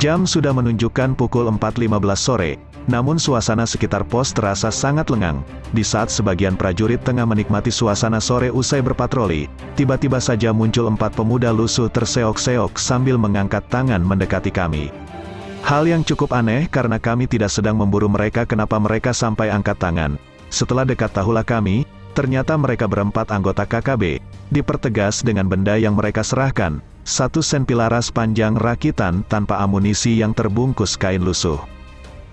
Jam sudah menunjukkan pukul 4.15 sore, namun suasana sekitar pos terasa sangat lengang. Di saat sebagian prajurit tengah menikmati suasana sore usai berpatroli, tiba-tiba saja muncul 4 pemuda lusuh terseok-seok sambil mengangkat tangan mendekati kami. Hal yang cukup aneh karena kami tidak sedang memburu mereka, kenapa mereka sampai angkat tangan. Setelah dekat tahulah kami, ternyata mereka berempat anggota KKB, dipertegas dengan benda yang mereka serahkan. 1 senpi laras panjang rakitan tanpa amunisi yang terbungkus kain lusuh.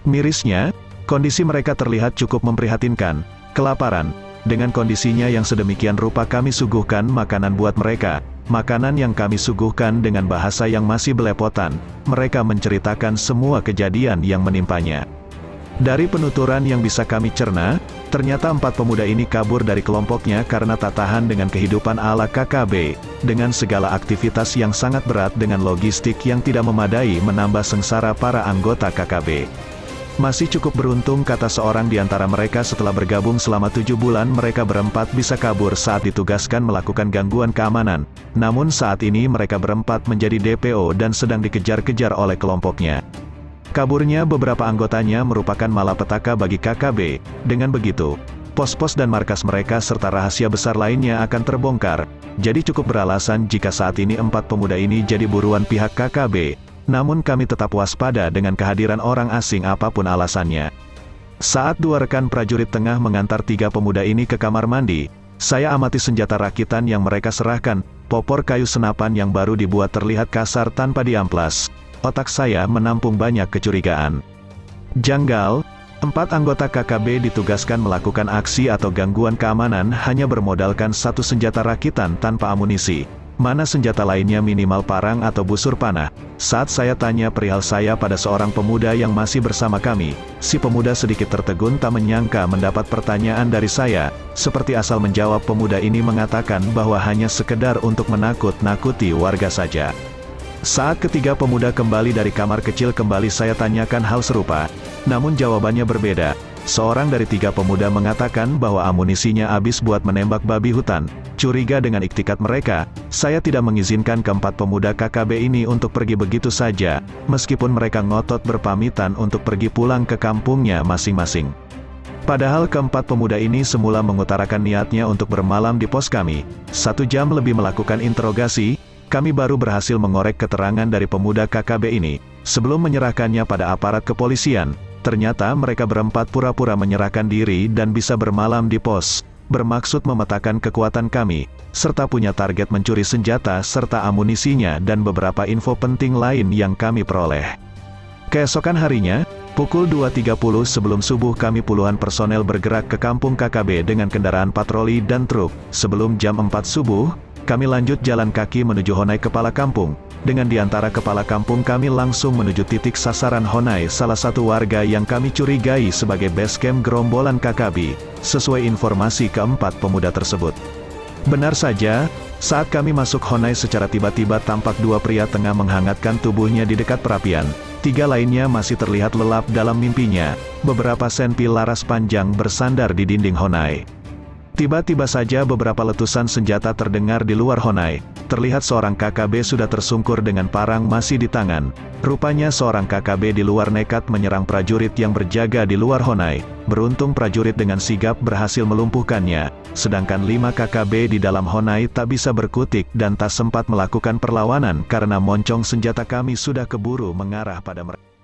Mirisnya, kondisi mereka terlihat cukup memprihatinkan. Kelaparan. Dengan kondisinya yang sedemikian rupa kami suguhkan makanan buat mereka. Makanan yang kami suguhkan dengan bahasa yang masih belepotan. Mereka menceritakan semua kejadian yang menimpanya. Dari penuturan yang bisa kami cerna, ternyata 4 pemuda ini kabur dari kelompoknya karena tak tahan dengan kehidupan ala KKB, dengan segala aktivitas yang sangat berat dengan logistik yang tidak memadai menambah sengsara para anggota KKB. Masih cukup beruntung, kata seorang di antara mereka, setelah bergabung selama 7 bulan mereka berempat bisa kabur saat ditugaskan melakukan gangguan keamanan. Namun saat ini mereka berempat menjadi DPO dan sedang dikejar-kejar oleh kelompoknya. Kaburnya beberapa anggotanya merupakan malapetaka bagi KKB. Dengan begitu, pos-pos dan markas mereka serta rahasia besar lainnya akan terbongkar. Jadi cukup beralasan jika saat ini 4 pemuda ini jadi buruan pihak KKB. Namun kami tetap waspada dengan kehadiran orang asing apapun alasannya. Saat 2 rekan prajurit tengah mengantar 3 pemuda ini ke kamar mandi, saya amati senjata rakitan yang mereka serahkan. Popor kayu senapan yang baru dibuat terlihat kasar tanpa diamplas. Otak saya menampung banyak kecurigaan. Janggal, 4 anggota KKB ditugaskan melakukan aksi atau gangguan keamanan hanya bermodalkan 1 senjata rakitan tanpa amunisi. Mana senjata lainnya minimal parang atau busur panah. Saat saya tanya perihal saya pada seorang pemuda yang masih bersama kami, si pemuda sedikit tertegun, tak menyangka mendapat pertanyaan dari saya. Seperti asal menjawab, pemuda ini mengatakan bahwa hanya sekedar untuk menakut-nakuti warga saja. Saat ketiga pemuda kembali dari kamar kecil, kembali saya tanyakan hal serupa. Namun jawabannya berbeda. Seorang dari 3 pemuda mengatakan bahwa amunisinya habis buat menembak babi hutan. Curiga dengan iktikat mereka, saya tidak mengizinkan ke-4 pemuda KKB ini untuk pergi begitu saja, meskipun mereka ngotot berpamitan untuk pergi pulang ke kampungnya masing-masing. Padahal ke-4 pemuda ini semula mengutarakan niatnya untuk bermalam di pos kami. 1 jam lebih melakukan interogasi, kami baru berhasil mengorek keterangan dari pemuda KKB ini. Sebelum menyerahkannya pada aparat kepolisian, ternyata mereka berempat pura-pura menyerahkan diri dan bisa bermalam di pos, bermaksud memetakan kekuatan kami, serta punya target mencuri senjata serta amunisinya dan beberapa info penting lain yang kami peroleh. Keesokan harinya, pukul 2.30 sebelum subuh, kami puluhan personel bergerak ke kampung KKB dengan kendaraan patroli dan truk. Sebelum jam 4 subuh, kami lanjut jalan kaki menuju Honai kepala kampung. Dengan diantara kepala kampung kami langsung menuju titik sasaran Honai, salah satu warga yang kami curigai sebagai base camp gerombolan KKB, sesuai informasi ke-4 pemuda tersebut. Benar saja, saat kami masuk Honai secara tiba-tiba tampak 2 pria tengah menghangatkan tubuhnya di dekat perapian. 3 lainnya masih terlihat lelap dalam mimpinya. Beberapa senpi laras panjang bersandar di dinding Honai. Tiba-tiba saja beberapa letusan senjata terdengar di luar Honai. Terlihat seorang KKB sudah tersungkur dengan parang masih di tangan. Rupanya seorang KKB di luar nekat menyerang prajurit yang berjaga di luar Honai. Beruntung prajurit dengan sigap berhasil melumpuhkannya. Sedangkan 5 KKB di dalam Honai tak bisa berkutik dan tak sempat melakukan perlawanan karena moncong senjata kami sudah keburu mengarah pada mereka.